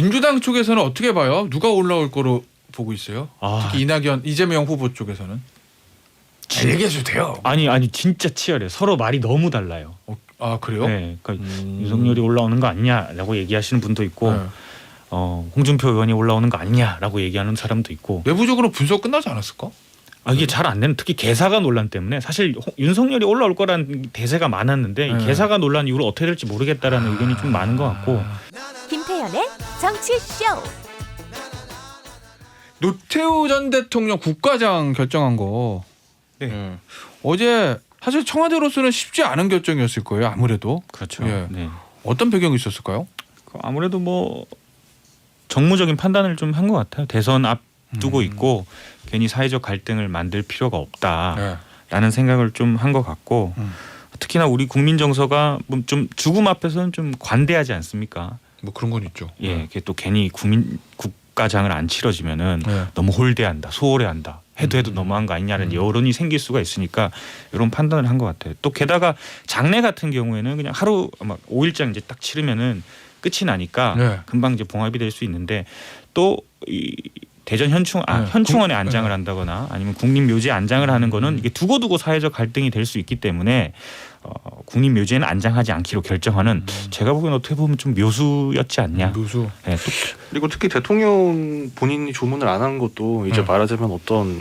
민주당 쪽에서는 어떻게 봐요? 누가 올라올 거로 보고 있어요? 특히 이낙연, 이재명 후보 쪽에서는. 얘기해도 돼요. 아니 진짜 치열해요. 서로 말이 너무 달라요. 그래요? 네, 그러니까 윤석열이 올라오는 거 아니냐라고 얘기하시는 분도 있고, 네. 홍준표 의원이 올라오는 거 아니냐라고 얘기하는 사람도 있고. 내부적으로 분석 끝나지 않았을까? 이게 잘 안 되는, 특히 개사가 논란 때문에 사실 윤석열이 올라올 거라는 대세가 많았는데 이 개사가 논란 이후로 어떻게 될지 모르겠다라는 의견이 좀 많은 것 같고. 김태현의 정치쇼. 노태우 전 대통령 국가장 결정한 거. 네. 어제 사실 청와대로서는 쉽지 않은 결정이었을 거예요. 아무래도. 그렇죠. 예. 네. 어떤 배경이 있었을까요? 아무래도 뭐 정무적인 판단을 좀 한 것 같아요. 대선 앞두고 있고 괜히 사회적 갈등을 만들 필요가 없다라는 생각을 좀 한 것 같고, 특히나 우리 국민 정서가 좀 죽음 앞에서는 좀 관대하지 않습니까? 뭐 그런 건 있죠. 예, 그게 또 괜히 국가장을 안 치러지면은 네. 너무 홀대한다, 소홀해한다, 해도 너무한 거 아니냐는 여론이 생길 수가 있으니까 이런 판단을 한 것 같아요. 또 게다가 장례 같은 경우에는 그냥 하루 막 5일장 이제 딱 치르면은 끝이 나니까 네. 금방 이제 봉합이 될 수 있는데, 또 이 대전 현충원에 안장을 한다거나 아니면 국립묘지에 안장을 하는 거는 이게 두고두고 사회적 갈등이 될 수 있기 때문에 국립묘지에는 안장하지 않기로 결정하는, 제가 보기엔 어떻게 보면 좀 묘수였지 않냐. 묘수. 네, 그리고 특히 대통령 본인이 조문을 안 한 것도 이제 말하자면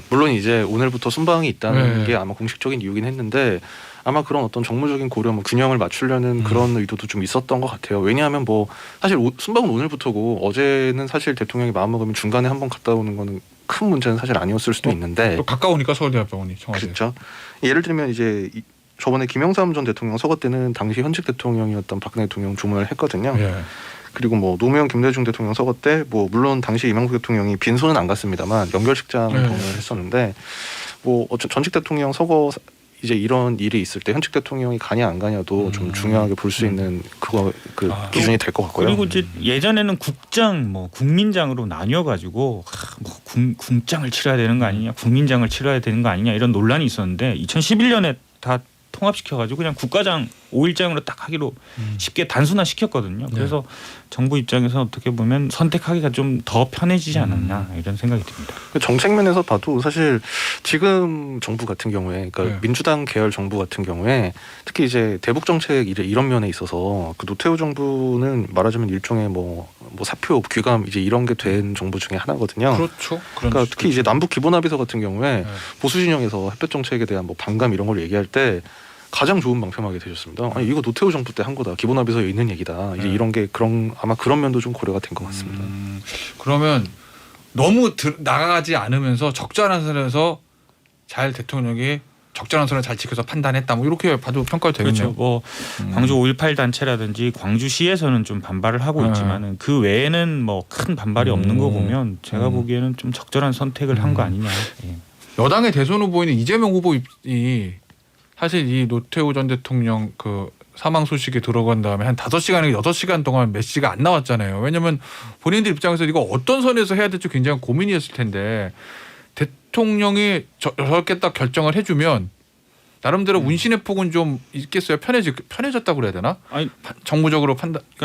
물론 이제 오늘부터 순방이 있다는 게 아마 공식적인 이유긴 했는데, 아마 그런 어떤 정무적인 고려, 균형을 맞추려는 그런 의도도 좀 있었던 것 같아요. 왜냐하면 사실 순방은 오늘부터고, 어제는 사실 대통령이 마음먹으면 중간에 한번 갔다 오는 거는 큰 문제는 사실 아니었을 수도 있는데. 또 가까우니까 서울대학병원이 청와대. 그렇죠. 예를 들면 이제 저번에 김영삼 전 대통령 서거 때는 당시 현직 대통령이었던 박근혜 대통령 조문을 했거든요. 예. 그리고 노무현, 김대중 대통령 서거 때 물론 당시 이명박 대통령이 빈소는 안 갔습니다만 연결식장을 방문을 했었는데, 전직 대통령 서거 이제 이런 일이 있을 때 현직 대통령이 가냐 안 가냐도 좀 중요하게 볼 수 있는 기준이 될 것 같고요. 그리고 이제 예전에는 국장, 국민장으로 나뉘어 가지고 국장을 치러야 되는 거 아니냐, 국민장을 치러야 되는 거 아니냐 이런 논란이 있었는데, 2011년에 다 통합시켜가지고 그냥 국가장 5일장으로 딱 하기로 쉽게 단순화시켰거든요. 그래서 정부 입장에서 어떻게 보면 선택하기가 좀 더 편해지지 않았나 이런 생각이 듭니다. 정책 면에서 봐도 사실 지금 정부 같은 경우에, 그러니까 민주당 계열 정부 같은 경우에 특히 이제 대북 정책 이런 면에 있어서 노태우 정부는 말하자면 일종의 사표, 귀감 이제 이런 게 된 정부 중에 하나거든요. 그렇죠. 그러니까 특히 이제 남북 기본합의서 같은 경우에 보수 진영에서 햇볕 정책에 대한 반감 이런 걸 얘기할 때 가장 좋은 방패막이 되셨습니다. 아니 이거 노태우 정부 때 한 거다. 기본합의서에 있는 얘기다. 이제 이런 게 아마 그런 면도 좀 고려가 된 것 같습니다. 그러면 너무 나가지 않으면서 적절한 선에서 잘 대통령이 적절한 선을 잘 지켜서 판단했다. 이렇게 봐도 평가가 되겠네요. 그렇죠. 광주 5.18 단체라든지 광주시에서는 좀 반발을 하고 있지만은 그 외에는 큰 반발이 없는 거 보면 제가 보기에는 좀 적절한 선택을 한 거 아니냐. 예. 여당의 대선 후보인 이재명 후보이 사실 이 노태우 전 대통령 사망 소식이 들어간 다음에 한 5시간에서 6시간 동안 메시지가 안 나왔잖아요. 왜냐하면 본인들 입장에서 이거 어떤 선에서 해야 될지 굉장히 고민이었을 텐데, 대통령이 저렇게 딱 결정을 해주면 나름대로 운신의 폭은 좀 있겠어요. 편해졌다고 그래야 되나? 아니, 정무적으로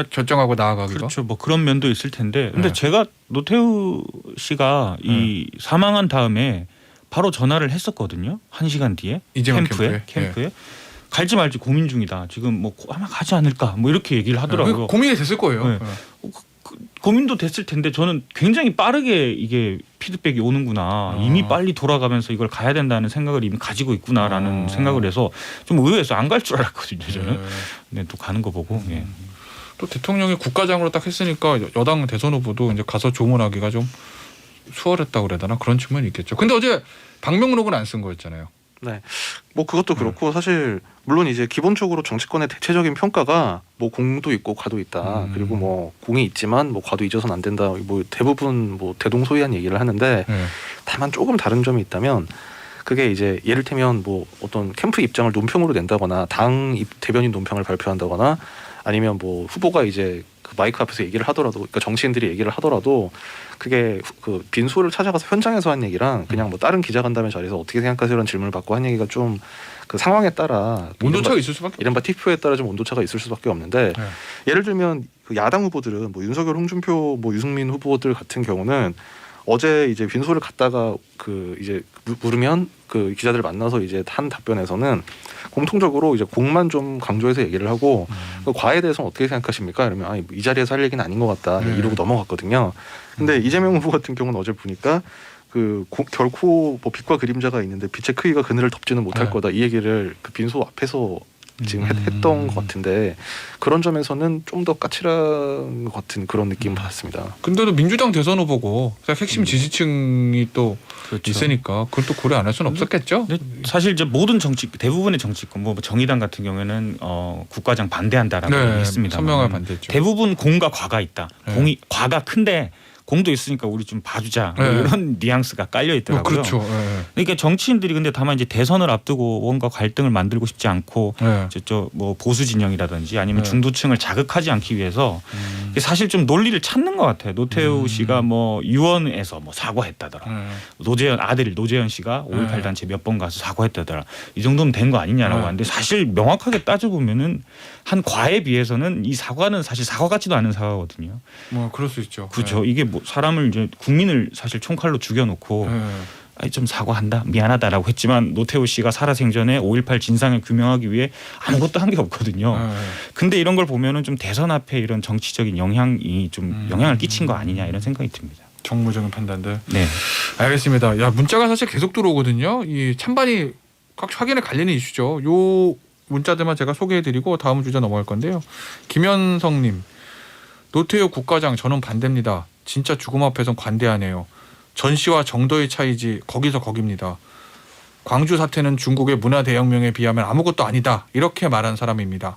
결정하고 나아가기가. 그렇죠. 그런 면도 있을 텐데. 근데 제가 노태우 씨가 이 사망한 다음에 바로 전화를 했었거든요. 1시간 뒤에 캠프에. 갈지 말지 고민 중이다. 지금 아마 가지 않을까. 이렇게 얘기를 하더라고요. 고민이 됐을 거예요. 네. 고민도 됐을 텐데 저는 굉장히 빠르게 이게 피드백이 오는구나. 이미 빨리 돌아가면서 이걸 가야 된다는 생각을 이미 가지고 있구나라는 생각을 해서 좀 의외해서 안 갈 줄 알았거든요. 저는. 근데 또 가는 거 보고. 또 대통령이 국가장으로 딱 했으니까 여당 대선 후보도 이제 가서 조문하기가 좀 수월했다고 그래야 되나? 그런 측면이 있겠죠. 근데 어제 방명록은 안 쓴 거였잖아요. 네, 그것도 그렇고 사실 물론 이제 기본적으로 정치권의 대체적인 평가가 공도 있고 과도 있다. 그리고 공이 있지만 과도 잊어서는 안 된다. 대부분 대동소이한 얘기를 하는데, 다만 조금 다른 점이 있다면 그게 이제 예를 들면 어떤 캠프 입장을 논평으로 낸다거나 당 대변인 논평을 발표한다거나 아니면 후보가 이제 그 마이크 앞에서 얘기를 하더라도, 그러니까 정치인들이 얘기를 하더라도 그게 그 빈소를 찾아가서 현장에서 한 얘기랑 그냥 뭐 다른 기자간담회 자리에서 어떻게 생각하세요라는 질문을 받고 한 얘기가 좀 그 상황에 따라 온도차가 있을 수밖에 이른바 TPO에 따라 좀 온도차가 있을 수밖에 없는데 네. 예를 들면 그 야당 후보들은 뭐 윤석열, 홍준표, 뭐 유승민 후보들 같은 경우는 어제 이제 빈소를 갔다가 그 이제 물으면 그 기자들 만나서 이제 한 답변에서는 공통적으로 이제 공만 좀 강조해서 얘기를 하고 그 과에 대해서는 어떻게 생각하십니까? 이러면 아니 이 자리에서 할 얘기는 아닌 것 같다 이러고 넘어갔거든요. 근데 이재명 후보 같은 경우는 어제 보니까 그 결코 뭐 빛과 그림자가 있는데 빛의 크기가 그늘을 덮지는 못할 네. 거다 이 얘기를 그 빈소 앞에서 지금 했던 것 같은데 그런 점에서는 좀 더 까칠한 것 같은 그런 느낌 받았습니다. 근데도 민주당 대선 후보고 핵심 지지층이 또 그렇죠. 있으니까 그걸 또 고려 안 할 수는 없었겠죠. 근데 사실 이제 모든 대부분의 정치권 뭐 정의당 같은 경우에는 국가장 반대한다라고 했습니다. 선명하게 반대했죠. 대부분 공과 과가 있다. 네. 과가 큰데 공도 있으니까 우리 좀 봐주자 뭐 네. 이런 뉘앙스가 깔려 있더라고요. 그렇죠. 네. 그러니까 정치인들이 근데 다만 이제 대선을 앞두고 뭔가 갈등을 만들고 싶지 않고 네. 뭐 보수 진영이라든지 아니면 네. 중도층을 자극하지 않기 위해서 이게 사실 좀 논리를 찾는 것 같아요. 노태우 씨가 뭐 유언에서 뭐 사과했다더라. 아들 노재현 씨가 5.18 단체 몇 번 가서 사과했다더라. 이 정도면 된 거 아니냐라고 네. 하는데 사실 명확하게 따져보면은 한 과에 비해서는 이 사과는 사실 사과 같지도 않은 사과거든요. 뭐 그럴 수 있죠. 그렇죠. 이게 뭐 사람을 이제 국민을 사실 총칼로 죽여놓고 네. 아니 좀 사과한다 미안하다라고 했지만 노태우 씨가 살아생전에 5.18 진상을 규명하기 위해 아무것도 한 게 없거든요. 네. 근데 이런 걸 보면은 좀 대선 앞에 이런 정치적인 영향이 좀 영향을 끼친 거 아니냐 이런 생각이 듭니다. 정무적인 판단들. 네. 알겠습니다. 야 문자가 사실 계속 들어오거든요. 이 찬반이 각 확연히 갈리는 이슈죠. 요 문자들만 제가 소개해드리고 다음 주제 넘어갈 건데요. 김현성님, 노태우 국가장 저는 반대입니다. 진짜 죽음 앞에선 관대하네요. 전시와 정도의 차이지 거기서 거깁니다. 광주 사태는 중국의 문화 대혁명에 비하면 아무것도 아니다. 이렇게 말한 사람입니다.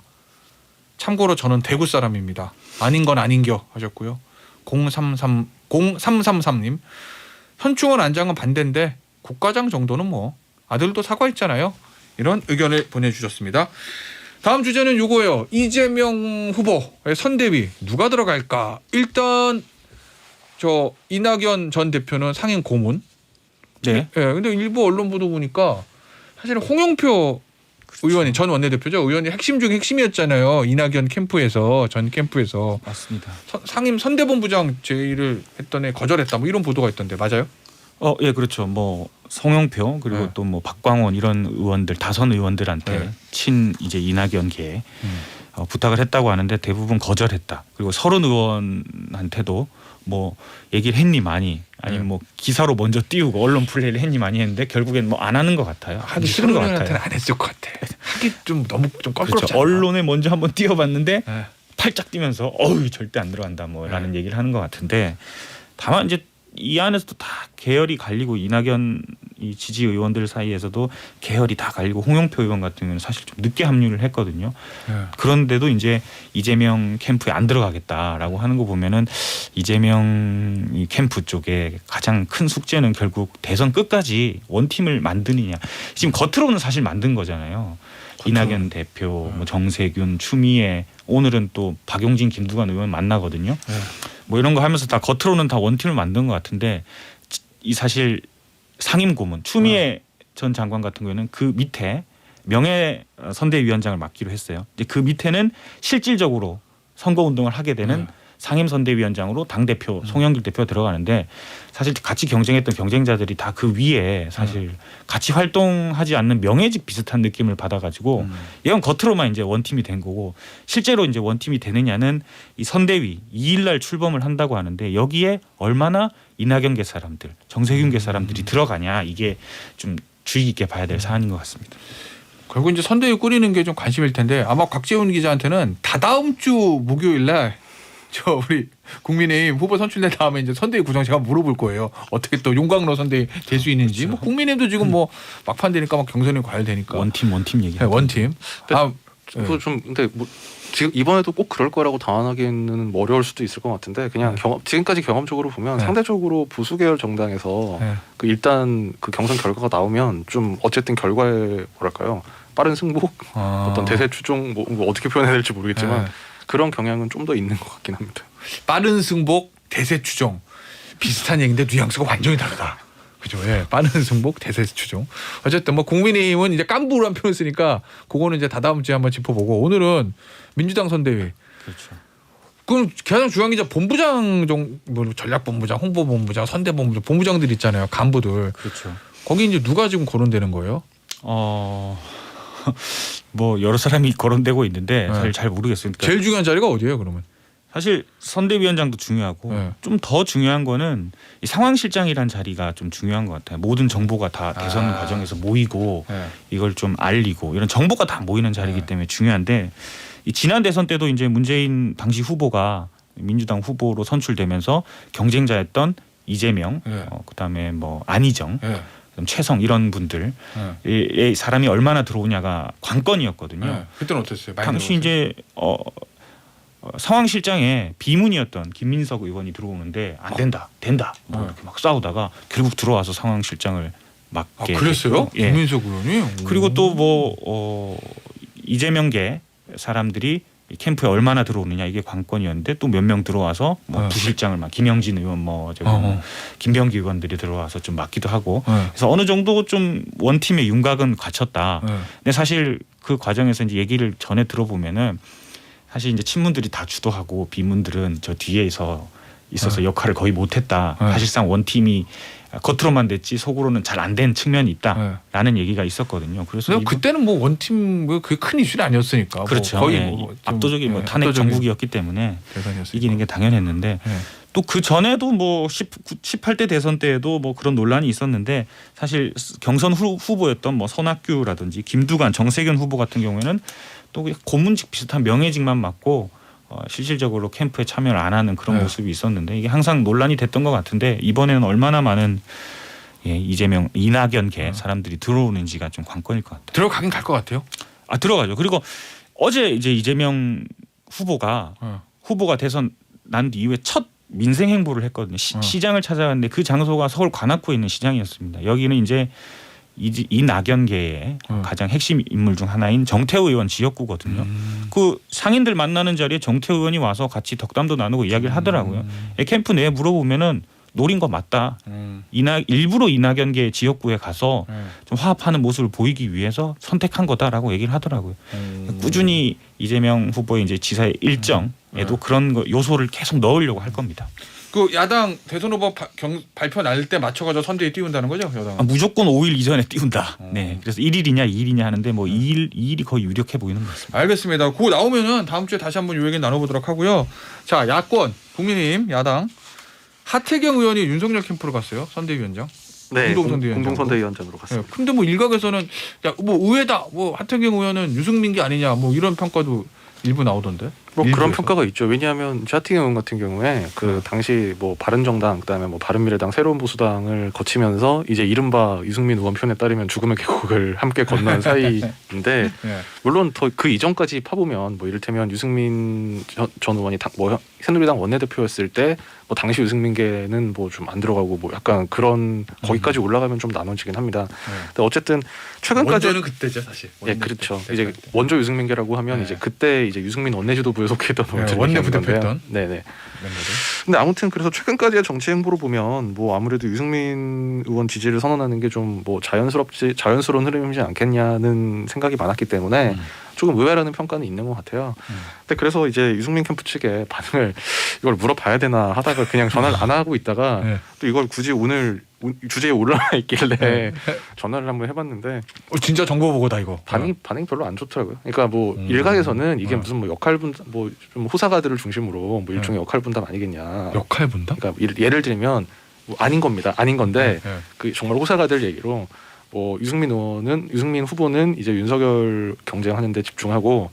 참고로 저는 대구 사람입니다. 아닌 건 아닌겨 하셨고요. 0333님, 현충원 안장은 반대인데 국가장 정도는 뭐 아들도 사과했잖아요. 이런 의견을 보내주셨습니다. 다음 주제는 요거예요. 이재명 후보의 선대위 누가 들어갈까? 일단 저 이낙연 전 대표는 상임 고문. 네. 예. 근데 일부 언론 보도 보니까 사실 홍영표 의원이 전 원내대표죠. 의원이 핵심 중에 핵심이었잖아요. 이낙연 캠프에서 전 캠프에서 맞습니다. 상임 선대본부장 제의를 했던 애 거절했다. 뭐 이런 보도가 있던데 맞아요? 예, 그렇죠. 뭐 송영표 그리고 네. 또 뭐 박광원 이런 의원들 다선 의원들한테 네. 친 이제 이낙연계 부탁을 했다고 하는데 대부분 거절했다. 그리고 서른 의원한테도 뭐 얘기를 했니 많이 아니면 네. 뭐 기사로 먼저 띄우고 언론 플레이를 했니 많이 했는데 결국엔 뭐 안 하는 것 같아요. 하기 싫은 것 같아요. 안 했을 것 같아. 하기 좀 너무 좀 껄끄럽지 그렇죠. 않아? 언론에 먼저 한번 띄워봤는데 네. 팔짝 뛰면서 어우 절대 안 들어간다 뭐라는 얘기를 하는 것 같은데 다만 이제 이 안에서도 다 계열이 갈리고 이낙연 이 지지 의원들 사이에서도 계열이 다 갈리고 홍영표 의원 같은 경우는 사실 좀 늦게 합류를 했거든요. 네. 그런데도 이제 이재명 캠프에 안 들어가겠다라고 하는 거 보면은 이재명 이 캠프 쪽에 가장 큰 숙제는 결국 대선 끝까지 원팀을 만드느냐. 지금 겉으로는 사실 만든 거잖아요. 이낙연 대표, 뭐 정세균, 추미애, 오늘은 또 박용진, 김두관 의원 만나거든요. 네. 뭐 이런 거 하면서 다 겉으로는 다 원팀을 만든 것 같은데 이 사실 상임 고문 추미애 전 장관 같은 경우에는 그 밑에 명예 선대위원장을 맡기로 했어요. 이제 그 밑에는 실질적으로 선거 운동을 하게 되는 상임 선대위원장으로 당 대표 송영길 대표가 들어가는데 사실 같이 경쟁했던 경쟁자들이 다 그 위에 사실 같이 활동하지 않는 명예직 비슷한 느낌을 받아가지고 이건 겉으로만 이제 원팀이 된 거고 실제로 이제 원팀이 되느냐는 이 선대위 2일날 출범을 한다고 하는데 여기에 얼마나 이낙연계 사람들, 정세균계 사람들이 들어가냐 이게 좀 주의 깊게 봐야 될 사안인 것 같습니다. 결국 이제 선대위 꾸리는 게 좀 관심일 텐데 아마 곽재훈 기자한테는 다다음 주 목요일날 저 우리 국민의힘 후보 선출된 다음에 이제 선대위 구성 제가 물어볼 거예요. 어떻게 또 용광로 선대위 될 수 있는지. 그렇죠. 뭐 국민의힘도 지금 뭐 막판 되니까 막 경선이 과열되니까. 원팀 얘기. 네, 원팀. 아, 그거 좀 근데 뭐 지금 이번에도 꼭 그럴 거라고 당황하기는 뭐 어려울 수도 있을 것 같은데 그냥 지금까지 경험적으로 보면 상대적으로 보수 계열 정당에서 그 일단 그 경선 결과가 나오면 좀 어쨌든 결과에 뭐랄까요 빠른 승복 어떤 대세 추종 뭐 어떻게 표현해야 될지 모르겠지만 그런 경향은 좀 더 있는 것 같긴 합니다. 빠른 승복 대세 추종 비슷한 얘기인데 뉘앙스가 완전히 다르다. 그죠? 예. 빠른 승복 대세 추종. 어쨌든 뭐 국민의힘은 이제 깐부란 표현을 쓰니까 그거는 이제 다다음 주에 한번 짚어보고 오늘은 민주당 선대위. 그렇죠. 그럼 가장 중요한 게 이제 본부장 뭐 전략본부장, 홍보본부장, 선대본부장, 본부장들 있잖아요. 간부들. 그렇죠. 거기 이제 누가 지금 거론되는 거예요? 뭐 여러 사람이 거론되고 있는데 네. 사실 잘 모르겠어요. 그러니까 제일 중요한 자리가 어디예요, 그러면? 사실 선대위원장도 중요하고 네. 좀 더 중요한 거는 이 상황실장이라는 자리가 좀 중요한 것 같아요. 모든 정보가 다 대선 과정에서 모이고 네. 이걸 좀 알리고 이런 정보가 다 모이는 자리이기 네. 때문에 중요한데 이 지난 대선 때도 이제 문재인 당시 후보가 민주당 후보로 선출되면서 경쟁자였던 이재명, 네. 그다음에 뭐 안희정, 예. 그다음 최성 이런 분들 이 사람이 얼마나 들어오냐가 관건이었거든요. 네. 그때는 어땠어요? 많이 당시 들어갔어요? 이제 상황실장에 비문이었던 김민석 의원이 들어오는데 안 된다, 된다 뭐 이렇게 막 싸우다가 결국 들어와서 상황실장을 맡게. 그랬어요? 됐고. 예. 김민석 의원이? 그리고 또 뭐 이재명계 사람들이 이 캠프에 얼마나 들어오느냐 이게 관건이었는데 또 몇 명 들어와서 뭐 부실장을 막 김영진 의원 뭐 저기 뭐 김병기 의원들이 들어와서 좀 맡기도 하고 그래서 어느 정도 좀 원팀의 윤곽은 갖췄다. 근데 사실 그 과정에서 이제 얘기를 전에 들어보면은 사실 이제 친문들이 다 주도하고 비문들은 저 뒤에서 있어서 역할을 거의 못했다. 사실상 원팀이 겉으로만 됐지 속으로는 잘 안 된 측면이 있다라는 얘기가 있었거든요. 그래서 그때는 뭐 원팀 뭐 그게 큰 이슈는 아니었으니까. 그렇죠. 뭐 거의 예. 뭐 압도적인 뭐 탄핵 정국이었기 때문에 이기는 게 당연했는데 또 그 전에도 뭐 18대 대선 때에도 뭐 그런 논란이 있었는데 사실 경선 후보였던 뭐 손학규라든지 김두관, 정세균 후보 같은 경우에는 또 고문직 비슷한 명예직만 맡고 실질적으로 캠프에 참여를 안 하는 그런 모습이 있었는데 이게 항상 논란이 됐던 것 같은데 이번에는 얼마나 많은 이재명, 이낙연계 사람들이 들어오는지가 좀 관건일 것 같아요. 들어가긴 갈 것 같아요. 들어가죠. 그리고 어제 이제 이재명 후보가 대선 난 이후에 첫 민생 행보를 했거든요. 시장을 찾아갔는데 그 장소가 서울 관악구에 있는 시장이었습니다. 여기는 이제 이낙연계의 가장 핵심 인물 중 하나인 정태우 의원 지역구거든요. 그 상인들 만나는 자리에 정태우 의원이 와서 같이 덕담도 나누고 이야기를 하더라고요. 캠프 내에 물어보면은 노린 거 맞다. 일부러 이낙연계 지역구에 가서 좀 화합하는 모습을 보이기 위해서 선택한 거다라고 얘기를 하더라고요. 꾸준히 이재명 후보의 이제 지사의 일정에도 그런 요소를 계속 넣으려고 할 겁니다. 그 야당 대선 후보 발표 날 때 맞춰가지고 선대위 띄운다는 거죠, 여당? 무조건 5일 이전에 띄운다. 네, 그래서 1일이냐 2일이냐 하는데 뭐 2일이 거의 유력해 보이는 것 같습니다. 알겠습니다. 그거 나오면은 다음 주에 다시 한번 이 얘기 나눠보도록 하고요. 자, 야권 국민의힘 야당 하태경 의원이 윤석열 캠프로 갔어요, 선대위원장. 네, 공동선대위원장으로. 공동선대위원장으로 갔습니다. 근데 뭐 일각에서는 야, 뭐 의외다, 뭐 하태경 의원은 유승민기 아니냐, 뭐 이런 평가도 일부 나오던데. 뭐 그런 일부에서. 평가가 있죠. 왜냐하면 하태경 의원 같은 경우에 그 당시 뭐 바른정당 그다음에 뭐 바른미래당 새로운 보수당을 거치면서 이제 이른바 유승민 의원 편에 따르면 죽음의 계곡을 함께 건넌 사이인데 물론 더 그 이전까지 파보면 뭐 이를테면 유승민 전 의원이 뭐 새누리당 원내대표였을 때 뭐 당시 유승민계는 뭐 좀 안 들어가고 뭐 약간 그런 거기까지 올라가면 좀 나눠지긴 합니다. 근데 어쨌든 최근까지 원조는 그때죠, 사실. 예, 그렇죠. 이제 원조 유승민계라고 하면 이제 그때 이제 유승민 원내지도부에 속했던 원내 부대표였던. 네네. 근데 아무튼 그래서 최근까지의 정치 행보로 보면 뭐 아무래도 유승민 의원 지지를 선언하는 게 좀 뭐 자연스러운 흐름이지 않겠냐는 생각이 많았기 때문에 조금 의외라는 평가는 있는 것 같아요. 근데 그래서 이제 유승민 캠프 측에 반응을 이걸 물어봐야 되나 하다가 그냥 전화를 안 하고 있다가 또 이걸 굳이 오늘 주제에 올라와 있길래 전화를 한번 해봤는데 진짜 정보 보고다 이거. 반응이 별로 안 좋더라고요. 그러니까 뭐 일각에서는 이게 무슨 뭐 역할 분담 뭐 좀 호사가들을 중심으로 뭐 일종의 역할 분담 아니겠냐. 역할 분담? 그러니까 예를 들면 뭐 아닌 겁니다. 아닌 건데 그 정말 호사가들 얘기로 뭐 유승민 후보는 이제 윤석열 경쟁하는데 집중하고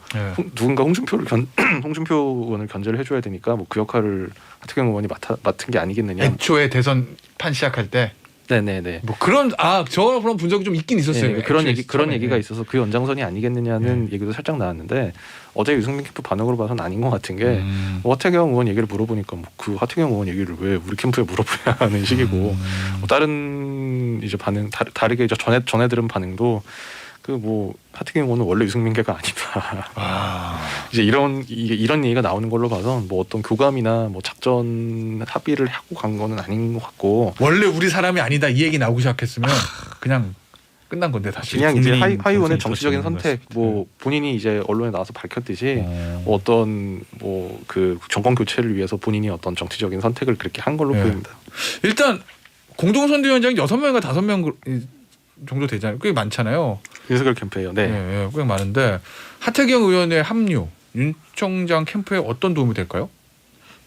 누군가 홍준표 의원을 견제를 해줘야 되니까 뭐 그 역할을 하태경 의원이 맡은 게 아니겠느냐. 애초에 대선판 시작할 때. 네네네. 뭐 그런 저 그런 분석이 좀 있긴 있었어요. 네, 그런 얘기가 있어서 그 연장선이 아니겠느냐는 얘기도 살짝 나왔는데 어제 유승민 캠프 반응으로 봐서는 아닌 것 같은 게 뭐 하태경 의원 얘기를 물어보니까 뭐 그 하태경 의원 얘기를 왜 우리 캠프에 물어보냐는 식이고 뭐 다른 이제 반응 다르게 이제 전에 들은 반응도 그 뭐 하태경 의원은 원래 유승민계가 아니다. 이제 이런 얘기가 나오는 걸로 봐서 뭐 어떤 교감이나 뭐 작전 합의를 하고 간 거는 아닌 것 같고 원래 우리 사람이 아니다 이 얘기 나오기 시작했으면 그냥 끝난 건데 사실. 그냥 이제 국민의힘 하이 의원의 정책이 정치적인 그렇습니다. 선택, 뭐 본인이 이제 언론에 나와서 밝혔듯이 뭐 어떤 뭐 그 정권 교체를 위해서 본인이 어떤 정치적인 선택을 그렇게 한 걸로 네. 보입니다. 일단 공동선대위원장이 6명인가 5명 정도 되잖아요. 꽤 많잖아요. 윤석열 캠프예요. 네. 네, 꽤 많은데 하태경 의원의 합류 윤 총장 캠프에 어떤 도움이 될까요?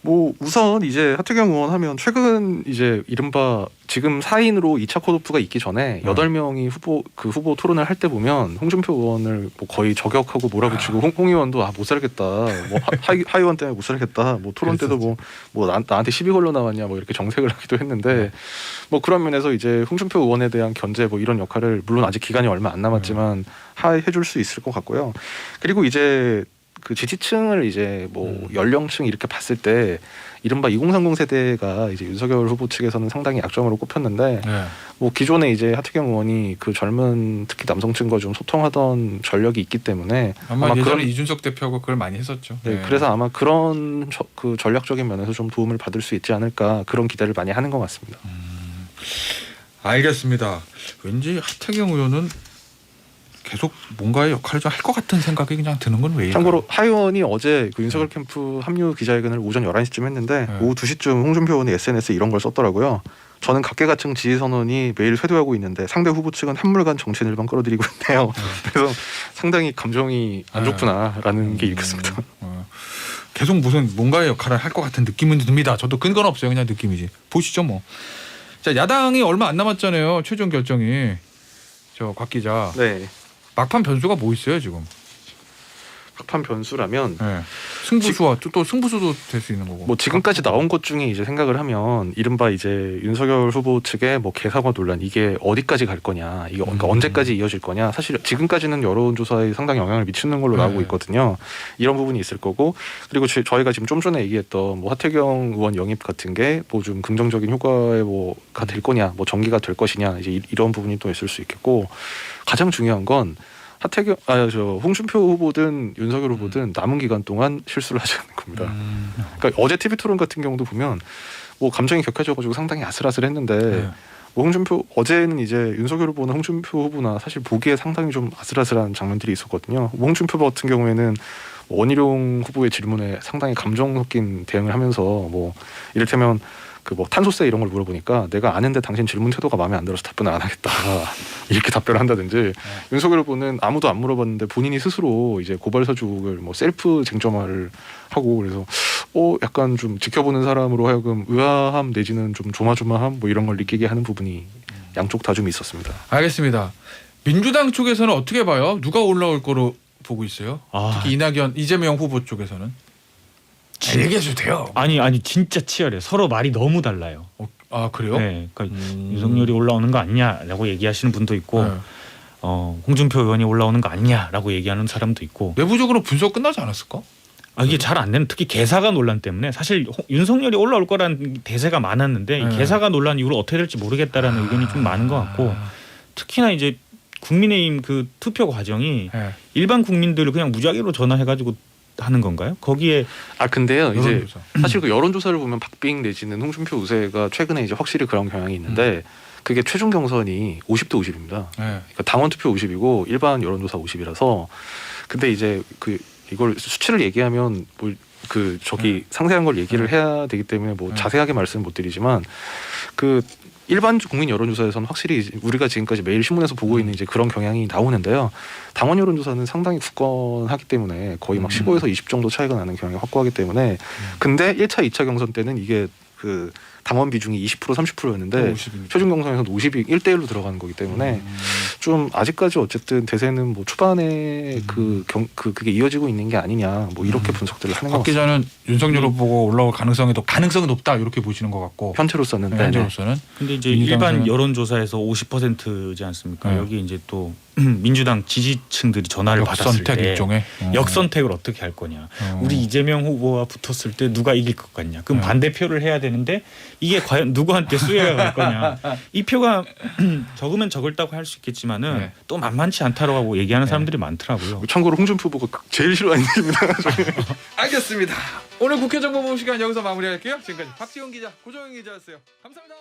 뭐 우선 이제 하태경 의원 하면 최근 이제 이른바 지금 4인으로 2차 컷오프가 있기 전에 8명이 후보 토론을 할 때 보면 홍준표 의원을 뭐 거의 저격하고 몰아붙이고 홍 의원도 못 살겠다. 뭐 하 의원 때문에 못 살겠다. 뭐 토론 때도 뭐 나한테 시비 걸러 나왔냐 뭐 이렇게 정색을 하기도 했는데 뭐 그런 면에서 이제 홍준표 의원에 대한 견제 뭐 이런 역할을 물론 아직 기간이 얼마 안 남았지만 해줄 수 있을 것 같고요. 그리고 이제 그 지지층을 이제 뭐 연령층 이렇게 봤을 때 이른바 2030 세대가 이제 윤석열 후보 측에서는 상당히 약점으로 꼽혔는데 네. 뭐 기존에 이제 하태경 의원이 그 젊은 특히 남성층과 좀 소통하던 전력이 있기 때문에 아마 예전에 그런 이준석 대표하고 그걸 많이 했었죠. 네, 그래서 아마 그런 그 전략적인 면에서 좀 도움을 받을 수 있지 않을까 그런 기대를 많이 하는 것 같습니다. 알겠습니다. 왠지 하태경 의원은 계속 뭔가의 역할을 좀 할 것 같은 생각이 그냥 드는 건 왜일까요? 참고로 하 의원이 어제 그 윤석열 캠프 합류 기자회견을 오전 11시쯤 했는데 오후 2시쯤 홍준표 의원이 SNS에 이런 걸 썼더라고요. 저는 각계각층 지지 선언이 매일 쇄도하고 있는데 상대 후보 측은 한물간 정치인 일반 끌어들이고 있네요. 그래서 상당히 감정이 안 좋구나라는 게 읽혔습니다. 계속 무슨 뭔가의 역할을 할 것 같은 느낌은 듭니다. 저도 근거는 없어요. 그냥 느낌이지. 보시죠 뭐. 자, 야당이 얼마 안 남았잖아요. 최종 결정이. 저 곽 기자. 네. 막판 변수가 뭐 있어요 지금? 막판 변수라면 네. 승부수와 또 승부수도 될 수 있는 거고. 뭐 지금까지 나온 것 중에 이제 생각을 하면 이른바 이제 윤석열 후보 측의 뭐 개사과 논란 이게 어디까지 갈 거냐, 이게 그러니까 언제까지 이어질 거냐. 사실 지금까지는 여론조사에 상당히 영향을 미치는 걸로 나오고 있거든요. 이런 부분이 있을 거고 그리고 저희가 지금 좀 전에 얘기했던 뭐 하태경 의원 영입 같은 게 뭐 좀 긍정적인 효과에 뭐가 될 거냐, 뭐 전개가 될 것이냐 이제 이런 부분이 또 있을 수 있겠고 가장 중요한 건 홍준표 후보든 윤석열 후보든 남은 기간 동안 실수를 하지 않는 겁니다. 그러니까 어제 TV 토론 같은 경우도 보면 뭐 감정이 격해져가지고 상당히 아슬아슬했는데 뭐 홍준표 어제는 이제 윤석열 후보나 홍준표 후보나 사실 보기에 상당히 좀 아슬아슬한 장면들이 있었거든요. 뭐 홍준표 같은 경우에는 원희룡 후보의 질문에 상당히 감정 섞인 대응을 하면서 뭐 이를테면 그 뭐 탄소세 이런 걸 물어보니까 내가 아는데 당신 질문 태도가 마음에 안 들어서 답변을 안 하겠다 이렇게 답변을 한다든지 윤석열 후보는 아무도 안 물어봤는데 본인이 스스로 이제 고발 서죽을 뭐 셀프 쟁점화를 하고 그래서 약간 좀 지켜보는 사람으로 하여금 의아함 내지는 좀 조마조마함 뭐 이런 걸 느끼게 하는 부분이 양쪽 다 좀 있었습니다. 알겠습니다. 민주당 쪽에서는 어떻게 봐요? 누가 올라올 거로 보고 있어요? 특히 이재명 후보 쪽에서는? 얘기해도 돼요. 아니 진짜 치열해. 서로 말이 너무 달라요. 그래요? 네, 그러니까 윤석열이 올라오는 거 아니냐라고 얘기하시는 분도 있고, 홍준표 의원이 올라오는 거 아니냐라고 얘기하는 사람도 있고. 내부적으로 분석 끝나지 않았을까? 이게 잘 안 되는 특히 개사가 논란 때문에 사실 윤석열이 올라올 거라는 대세가 많았는데 이 개사가 논란 이후로 어떻게 될지 모르겠다라는 의견이 좀 많은 것 같고 특히나 이제 국민의힘 그 투표 과정이 일반 국민들을 그냥 무작위로 전화해가지고 하는 건가요? 거기에 근데요 이제 여론조사. 사실 그 여론조사를 보면 박빙 내지는 홍준표 우세가 최근에 이제 확실히 그런 경향이 있는데 그게 최종 경선이 50대 50입니다. 그러니까 당원 투표 50이고 일반 여론조사 50이라서 근데 이제 이걸 수치를 얘기하면 뭐 상세한 걸 얘기를 해야 되기 때문에 뭐 자세하게 말씀은 못 드리지만 그 일반 국민 여론조사에서는 확실히 우리가 지금까지 매일 신문에서 보고 있는 이제 그런 경향이 나오는데요. 당원 여론조사는 상당히 굳건하기 때문에 거의 막 15에서 20 정도 차이가 나는 경향이 확고하기 때문에 근데 1차, 2차 경선 때는 이게 그 당원 비중이 20% 30%였는데 최종 경선에서는 50이 1대1로 들어가는 거기 때문에 좀 아직까지 어쨌든 대세는 뭐 초반에 그게 이어지고 있는 게 아니냐 뭐 이렇게 분석들을 하는 것 같습니다. 박 기자는 윤석열 후보가 올라올 가능성이 높다 이렇게 보시는 것 같고 현재로서는. 근데 이제 일반 여론조사에서 50%지 않습니까? 여기 이제 또 민주당 지지층들이 전화를 받았을 때 일종의 역선택을 어떻게 할 거냐. 우리 이재명 후보와 붙었을 때 누가 이길 것 같냐. 그럼 반대표를 해야 되는데 이게 과연 누구한테 수혜가 갈 거냐. 이 표가 적으면 적을다고 할 수 있겠지만 하지만은 네. 또 만만치 않다라고 얘기하는 네. 사람들이 많더라고요. 참고로 홍준표 후보가 제일 싫어하는 일입니다. 알겠습니다. 오늘 국회 정보부 시간 여기서 마무리할게요. 지금까지 박지훈 기자, 고정현 기자였어요. 감사합니다.